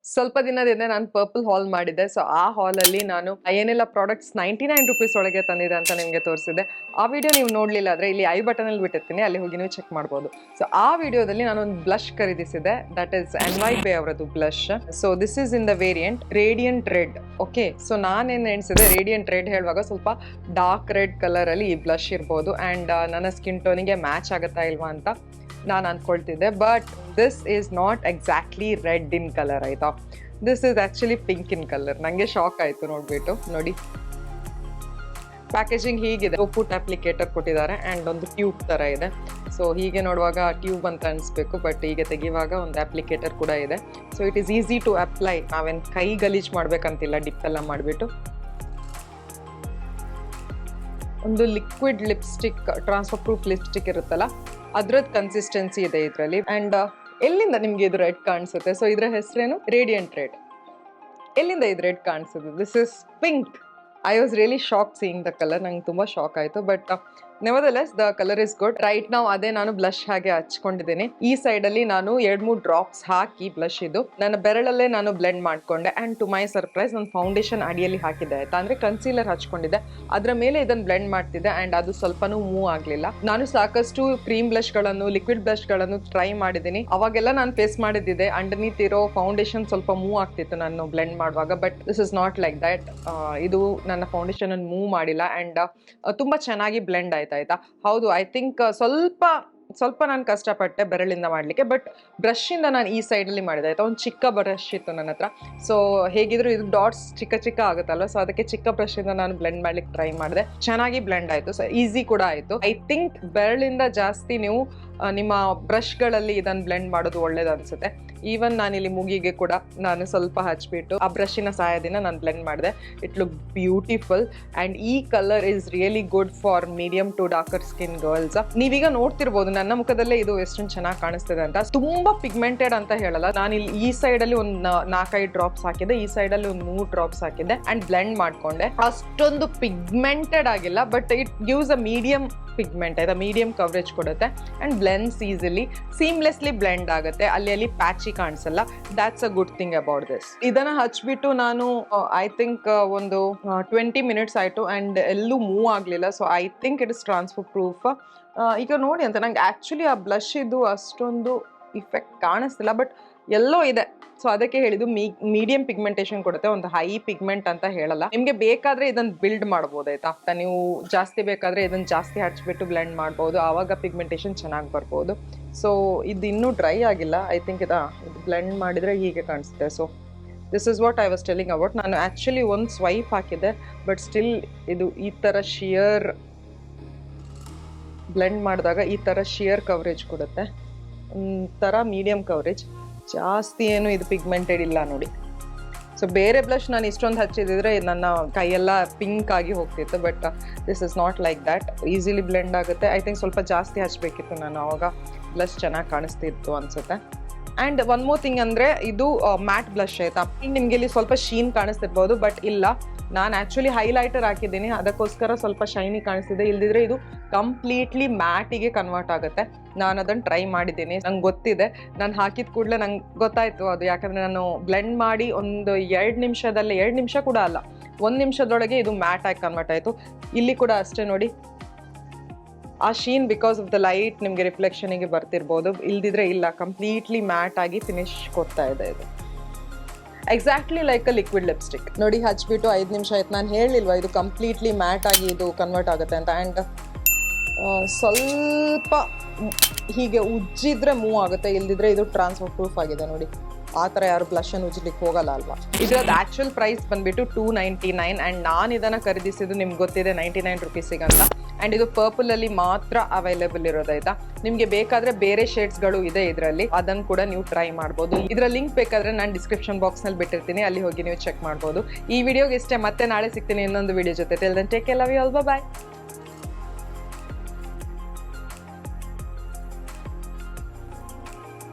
ಸ್ವಲ್ಪ ದಿನದಿಂದ ನಾನು ಪರ್ಪಲ್ ಹಾಲ್ ಮಾಡಿದ್ದೆ. ಸೊ ಆ ಹಾಲಲ್ಲಿ ನಾನು ಏನೆಲ್ಲ ಪ್ರಾಡಕ್ಟ್ಸ್ 99 ರೂಪೀಸ್ ಒಳಗೆ ತಂದಿದೆ ಅಂತ ನಿಮಗೆ ತೋರಿಸಿದೆ. ಆ ವಿಡಿಯೋ ನೀವು ನೋಡಲಿಲ್ಲ ಆದರೆ ಇಲ್ಲಿ ಐ ಬಟನಲ್ಲಿ ಬಿಟ್ಟಿರ್ತೀನಿ, ಅಲ್ಲಿ ಹೋಗಿ ನೀವು ಚೆಕ್ ಮಾಡ್ಬೋದು. ಸೊ ಆ ವಿಡಿಯೋದಲ್ಲಿ ನಾನೊಂದು ಬ್ಲಷ್ ಖರೀದಿಸಿದೆ, ದಟ್ ಈಸ್ NYP ಅವರದ್ದು blush. So this is in the variant radiant red. Okay, so ನಾನೇನು ಎಣಿಸಿದೆ, ರೇಡಿಯಂಟ್ ರೆಡ್ ಹೇಳುವಾಗ ಸ್ವಲ್ಪ ಡಾರ್ಕ್ ರೆಡ್ ಕಲರಲ್ಲಿ ಈ ಬ್ಲಷ್ ಇರ್ಬೋದು ಆ್ಯಂಡ್ ನನ್ನ ಸ್ಕಿನ್ ಟೋನಿಗೆ ಮ್ಯಾಚ್ ಆಗುತ್ತಾ ಇಲ್ವಾ ಅಂತ ನಾನು ಅಂದ್ಕೊಳ್ತಿದ್ದೆ. But this is not exactly red in colour ಆಯಿತಾ, this is actually pink in colour. ನನಗೆ ಶಾಕ್ ಆಯಿತು ನೋಡಿಬಿಟ್ಟು. ನೋಡಿ ಪ್ಯಾಕೇಜಿಂಗ್ ಹೀಗಿದೆ, ಫುಟ್ ಅಪ್ಲಿಕೇಟರ್ ಕೊಟ್ಟಿದ್ದಾರೆ ಆ್ಯಂಡ್ ಒಂದು ಟ್ಯೂಬ್ ಥರ ಇದೆ. ಸೊ ಹೀಗೆ ನೋಡುವಾಗ ಟ್ಯೂಬ್ ಅಂತ ಅನಿಸ್ಬೇಕು, ಬಟ್ ಹೀಗೆ ತೆಗೆಯುವಾಗ ಒಂದು ಅಪ್ಲಿಕೇಟರ್ ಕೂಡ ಇದೆ. So it is easy to apply, ನಾವೇನು ಕೈ ಗಲೀಜು ಮಾಡಬೇಕಂತಿಲ್ಲ ಡಿಪ್ ಎಲ್ಲ ಮಾಡಿಬಿಟ್ಟು. ಒಂದು liquid lipstick, transfer proof lipstick ಇರುತ್ತಲ್ಲ, ಅದ್ರದ್ದು ಕನ್ಸಿಸ್ಟೆನ್ಸಿ ಇದೆ ಇದರಲ್ಲಿ. ಆ್ಯಂಡ್ ಎಲ್ಲಿಂದ ನಿಮಗೆ ಇದು ರೆಡ್ ಕಾಣಿಸುತ್ತೆ? ಸೊ ಇದರ ಹೆಸರೇನು? Radiant red. ಎಲ್ಲಿಂದ ಇದು ರೆಡ್ ಕಾಣಿಸುತ್ತೆ? This is pink. I was really shock seeing the colour. ನಂಗೆ ತುಂಬ ಶಾಕ್ ಆಯಿತು, but nevertheless the colour is good. Right ನಾವು ಅದೇ ನಾನು ಬ್ಲಷ್ ಹಾಗೆ ಹಚ್ಕೊಂಡಿದ್ದೀನಿ. ಈ ಸೈಡಲ್ಲಿ ನಾನು 2-3 ಡ್ರಾಪ್ಸ್ ಹಾಕಿ ಬ್ಲಷ್ ಇದು ನನ್ನ ಬೆರಳಲ್ಲೇ ನಾನು ಬ್ಲೆಂಡ್ ಮಾಡಿಕೊಂಡೆ. ಆ್ಯಂಡ್ ಟು ಮೈ ಸರ್ಪ್ರೈಸ್ ನಾನು ಫೌಂಡೇಶನ್ ಅಡಿಯಲ್ಲಿ ಹಾಕಿದ್ದೆ ಆಯ್ತಾ, ಅಂದರೆ ಕನ್ಸೀಲರ್ ಹಚ್ಕೊಂಡಿದ್ದೆ, ಅದರ ಮೇಲೆ ಇದನ್ನು ಬ್ಲೆಂಡ್ ಮಾಡ್ತಿದ್ದೆ ಆ್ಯಂಡ್ ಅದು ಸ್ವಲ್ಪನೂ ಮೂವ್ ಆಗಲಿಲ್ಲ. ನಾನು ಸಾಕಷ್ಟು ಕ್ರೀಮ್ ಬ್ಲಷ್ಗಳನ್ನು, ಲಿಕ್ವಿಡ್ ಬ್ಲಷ್ಗಳನ್ನು ಟ್ರೈ ಮಾಡಿದ್ದೀನಿ. ಅವಾಗೆಲ್ಲ ನಾನು ಫೇಸ್ ಮಾಡಿದ್ದಿದೆ, ಅಂಡರ್ನೀತ್ ಇರೋ ಫೌಂಡೇಶನ್ ಸ್ವಲ್ಪ ಮೂವ್ ಆಗ್ತಿತ್ತು ನಾನು ಬ್ಲೆಂಡ್ ಮಾಡುವಾಗ. But this is not like that. ಇದು ನನ್ನ ಫೌಂಡೇಶನ್ ಅನ್ನು ಮೂವ್ ಮಾಡಿಲ್ಲ ಆ್ಯಂಡ್ ತುಂಬ ಚೆನ್ನಾಗಿ ಬ್ಲೆಂಡ್ ಆಯ್ತು ಆಯ್ತಾ. ಹೌದು, ಐ ಥಿಂಕ್ ಸ್ವಲ್ಪ ನಾನು ಕಷ್ಟಪಟ್ಟೆ ಬೆರಳಿಂದ ಮಾಡಲಿಕ್ಕೆ, ಬಟ್ ಬ್ರಷಿಂದ ನಾನು ಈ ಸೈಡಲ್ಲಿ ಮಾಡಿದೆ ಆಯಿತಾ. ಒಂದು ಚಿಕ್ಕ ಬ್ರಷ್ ಇತ್ತು ನನ್ನ ಹತ್ರ, ಸೊ ಹೇಗಿದ್ರು ಇದು ಡಾಟ್ಸ್ ಚಿಕ್ಕ ಆಗುತ್ತಲ್ವ, ಸೊ ಅದಕ್ಕೆ ಚಿಕ್ಕ ಬ್ರಷಿಂದ ನಾನು ಬ್ಲೆಂಡ್ ಮಾಡ್ಲಿಕ್ಕೆ ಟ್ರೈ ಮಾಡಿದೆ. ಚೆನ್ನಾಗಿ ಬ್ಲೆಂಡ್ ಆಯಿತು, ಸೊ ಈಸಿ ಕೂಡ ಆಯಿತು. ಐ ಥಿಂಕ್ ಬೆರಳಿಂದ ಜಾಸ್ತಿ ನೀವು ನಿಮ್ಮ ಬ್ರಷ್ಗಳಲ್ಲಿ ಇದನ್ನು ಬ್ಲೆಂಡ್ ಮಾಡೋದು ಒಳ್ಳೇದು ಅನಿಸುತ್ತೆ. ಈವನ್ ನಾನಿಲ್ಲಿ ಮುಗಿಗೆ ಕೂಡ ನಾನು ಸ್ವಲ್ಪ ಹಚ್ಬಿಟ್ಟು ಆ ಬ್ರಷಿನ ಸಹಾಯದಿಂದ ನಾನು ಬ್ಲೆಂಡ್ ಮಾಡಿದೆ. ಇಟ್ ಲುಕ್ ಬ್ಯೂಟಿಫುಲ್ ಆ್ಯಂಡ್ ಈ colour is really good for medium to darker skin girls. ನೀವೀಗ ನೋಡ್ತಿರ್ಬೋದು ನನ್ನ ಮುಖದಲ್ಲೇ ಇದು ಎಷ್ಟೊಂದು ಚೆನ್ನಾಗಿ ಕಾಣಿಸ್ತಿದೆ ಅಂತ. ತುಂಬಾ ಪಿಗ್ಮೆಂಟೆಡ್ ಅಂತ ಹೇಳಲ್ಲ, ನಾನು ಇಲ್ಲಿ ಈ ಸೈಡಲ್ಲಿ ಒಂದು 4-5 ಡ್ರಾಪ್ಸ್ ಹಾಕಿದ್ದೆ, ಈ ಸೈಡಲ್ಲಿ ಒಂದು 3 ಡ್ರಾಪ್ಸ್ ಹಾಕಿದ್ದೆ ಆ್ಯಂಡ್ ಬ್ಲೆಂಡ್ ಮಾಡ್ಕೊಂಡೆ. ಅಷ್ಟೊಂದು ಪಿಗ್ಮೆಂಟೆಡ್ ಆಗಿಲ್ಲ, but it gives a medium pigment ಆಯ್ತಾ, ಮೀಡಿಯಂ ಕವರೇಜ್ ಕೊಡುತ್ತೆ ಆ್ಯಂಡ್ ಬ್ಲೆಂಡ್ಸ್ ಈಸಿಲಿ, ಸೀಮ್ಲೆಸ್ಲಿ ಬ್ಲೆಂಡ್ ಆಗುತ್ತೆ, ಅಲ್ಲಿ ಪ್ಯಾಚಿ ಕಾಣಿಸಲ್ಲ. That's a good thing about this. ಇದನ್ನ ಹಚ್ಬಿಟ್ಟು ನಾನು ಐ ಥಿಂಕ್ ಒಂದು 20 ಮಿನಿಟ್ಸ್ ಆಯಿತು ಆ್ಯಂಡ್ ಎಲ್ಲೂ ಮೂವ್ ಆಗಲಿಲ್ಲ. So I think it is transfer proof. ಈಗ ನೋಡಿ ಅಂತ ನಂಗೆ ಆ್ಯಕ್ಚುಲಿ ಆ ಬ್ಲಷ್ ಇದು ಅಷ್ಟೊಂದು ಇಫೆಕ್ಟ್ ಕಾಣಿಸ್ತಿಲ್ಲ, ಬಟ್ ಎಲ್ಲೋ ಇದೆ. ಸೊ ಅದಕ್ಕೆ ಹೇಳಿದ್ದು ಮೀಡಿಯಂ ಪಿಗ್ಮೆಂಟೇಷನ್ ಕೊಡುತ್ತೆ, ಒಂದು ಹೈ ಪಿಗ್ಮೆಂಟ್ ಅಂತ ಹೇಳಲ್ಲ. ನಿಮಗೆ ಬೇಕಾದರೆ ಇದನ್ನು ಬಿಲ್ಡ್ ಮಾಡ್ಬೋದು ಆಯ್ತಾ. ನೀವು ಜಾಸ್ತಿ ಬೇಕಾದರೆ ಇದನ್ನು ಜಾಸ್ತಿ ಹಚ್ಬಿಟ್ಟು ಬ್ಲೆಂಡ್ ಮಾಡ್ಬೋದು, ಆವಾಗ ಪಿಗ್ಮೆಂಟೇಷನ್ ಚೆನ್ನಾಗಿ ಬರ್ಬೋದು. ಸೊ ಇದು ಇನ್ನೂ ಡ್ರೈ ಆಗಿಲ್ಲ, ಐ ಥಿಂಕ್ ಇದು ಬ್ಲೆಂಡ್ ಮಾಡಿದರೆ ಹೀಗೆ ಕಾಣಿಸುತ್ತೆ. So this is what I was telling about. ನಾನು ಆ್ಯಕ್ಚುಲಿ ಒಂದು ಸ್ವೈಪ್ ಹಾಕಿದ್ದೆ, ಬಟ್ ಸ್ಟಿಲ್ ಇದು ಈ ಥರ ಶಿಯರ್ ಬ್ಲೆಂಡ್ ಮಾಡಿದಾಗ ಈ ಥರ ಶಿಯರ್ ಕವರೇಜ್ ಕೊಡುತ್ತೆ, ಒಂಥರ ಮೀಡಿಯಂ ಕವರೇಜ್, ಜಾಸ್ತಿ ಏನು ಇದು ಪಿಗ್ಮೆಂಟೆಡ್ ಇಲ್ಲ ನೋಡಿ. ಸೊ ಬೇರೆ ಬ್ಲಷ್ ನಾನು ಇಷ್ಟೊಂದು ಹಚ್ಚಿದ್ರೆ ನನ್ನ ಕೈಯೆಲ್ಲ ಪಿಂಕ್ ಆಗಿ ಹೋಗ್ತಿತ್ತು, but this is not like that. Easily blend ಆಗುತ್ತೆ. ಐ ಥಿಂಕ್ ಸ್ವಲ್ಪ ಜಾಸ್ತಿ ಹಚ್ಚಬೇಕಿತ್ತು ನಾನು, ಆವಾಗ ಬ್ಲಷ್ ಚೆನ್ನಾಗಿ ಕಾಣಿಸ್ತಿತ್ತು ಅನಿಸುತ್ತೆ. ಆ್ಯಂಡ್ ಒನ್ ಮೋರ್ ಥಿಂಗ್ ಅಂದರೆ ಇದು ಮ್ಯಾಟ್ ಬ್ಲಷ್ ಆಯಿತಾ. ನಿಮಗೆ ಇಲ್ಲಿ ಸ್ವಲ್ಪ ಶೀನ್ ಕಾಣಿಸ್ತಿರ್ಬೋದು, ಬಟ್ ಇಲ್ಲ, ನಾನು ಆ್ಯಕ್ಚುಲಿ ಹೈಲೈಟರ್ ಹಾಕಿದ್ದೀನಿ, ಅದಕ್ಕೋಸ್ಕರ ಸ್ವಲ್ಪ ಶೈನಿ ಕಾಣಿಸ್ತಿದೆ. ಇಲ್ದಿದ್ರೆ ಇದು ಕಂಪ್ಲೀಟ್ಲಿ ಮ್ಯಾಟಿಗೆ ಕನ್ವರ್ಟ್ ಆಗುತ್ತೆ. ನಾನು ಅದನ್ನು ಟ್ರೈ ಮಾಡಿದ್ದೀನಿ, ನಂಗೆ ಗೊತ್ತಿದೆ. ನಾನು ಹಾಕಿದ ಕೂಡಲೇ ನಂಗೆ ಗೊತ್ತಾಯಿತು ಅದು, ಯಾಕಂದರೆ ನಾನು ಬ್ಲೆಂಡ್ ಮಾಡಿ ಒಂದು 2 ನಿಮಿಷದಲ್ಲೇ, 2 ನಿಮಿಷ ಕೂಡ ಅಲ್ಲ, 1 ನಿಮಿಷದೊಳಗೆ ಇದು ಮ್ಯಾಟ್ ಆಗಿ ಕನ್ವರ್ಟ್ ಆಯಿತು. ಇಲ್ಲಿ ಕೂಡ ಅಷ್ಟೇ ನೋಡಿ, ಆ Shein because of the light ನಿಮಗೆ ರಿಫ್ಲೆಕ್ಷನಿಗೆ ಬರ್ತಿರ್ಬೋದು, ಇಲ್ದಿದ್ರೆ ಇಲ್ಲ, ಕಂಪ್ಲೀಟ್ಲಿ ಮ್ಯಾಟ್ ಆಗಿ ಫಿನಿಶ್ ಕೊಡ್ತಾ ಇದೆ ಇದು. Exactly like a liquid lipstick. ನೋಡಿ ಹಚ್ಬಿಟ್ಟು 5 ನಿಮಿಷ ಆಯ್ತು, ನಾನು ಹೇಳಿಲ್ವಾ ಇದು ಕಂಪ್ಲೀಟ್ಲಿ ಮ್ಯಾಟ್ ಆಗಿ ಇದು ಕನ್ವರ್ಟ್ ಆಗುತ್ತೆ ಅಂತ. ಆ್ಯಂಡ್ ಸ್ವಲ್ಪ ಹೀಗೆ ಉಜ್ಜಿದ್ರೆ ಮೂವ್ ಆಗುತ್ತೆ, ಇಲ್ದಿದ್ರೆ ಇದು ಟ್ರಾನ್ಸ್ಫರ್ ಪ್ರೂಫ್ ಆಗಿದೆ ನೋಡಿ. ಆ ಥರ ಯಾರು ಬ್ಲಷನ್ನು ಉಜ್ಲಿಕ್ಕೆ ಹೋಗಲ್ಲ ಅಲ್ವಾ. ಇದರದ್ದು ಆ್ಯಕ್ಚುಯಲ್ ಪ್ರೈಸ್ ಬಂದುಬಿಟ್ಟು 299 ಆ್ಯಂಡ್ ನಾನು ಇದನ್ನು ಖರೀದಿಸಿದ್ದು ನಿಮ್ಗೆ ಗೊತ್ತಿದೆ 99 ರೂಪೀಸಿಗೆ ಅಂತ. ಆ್ಯಂಡ್ ಇದು ಪರ್ಪಲಲ್ಲಿ ಮಾತ್ರ ಅವೈಲೇಬಲ್ ಇರೋದಾಯ್ತಾ. ನಿಮಗೆ ಬೇಕಾದರೆ ಬೇರೆ ಶೇಡ್ಸ್ಗಳು ಇದೆ ಇದರಲ್ಲಿ, ಅದನ್ನು ಕೂಡ ನೀವು ಟ್ರೈ ಮಾಡ್ಬೋದು. ಇದರ ಲಿಂಕ್ ಬೇಕಾದರೆ ನಾನು ಡಿಸ್ಕ್ರಿಪ್ಷನ್ ಬಾಕ್ಸ್ನಲ್ಲಿ ಬಿಟ್ಟಿರ್ತೀನಿ, ಅಲ್ಲಿ ಹೋಗಿ ನೀವು ಚೆಕ್ ಮಾಡ್ಬೋದು. ಈ ವಿಡಿಯೋಗೆ ಇಷ್ಟೇ, ಮತ್ತೆ ನಾಳೆ ಸಿಗ್ತೀನಿ ಇನ್ನೊಂದು ವಿಡಿಯೋ ಜೊತೆ. Till then take care, love you all, bye.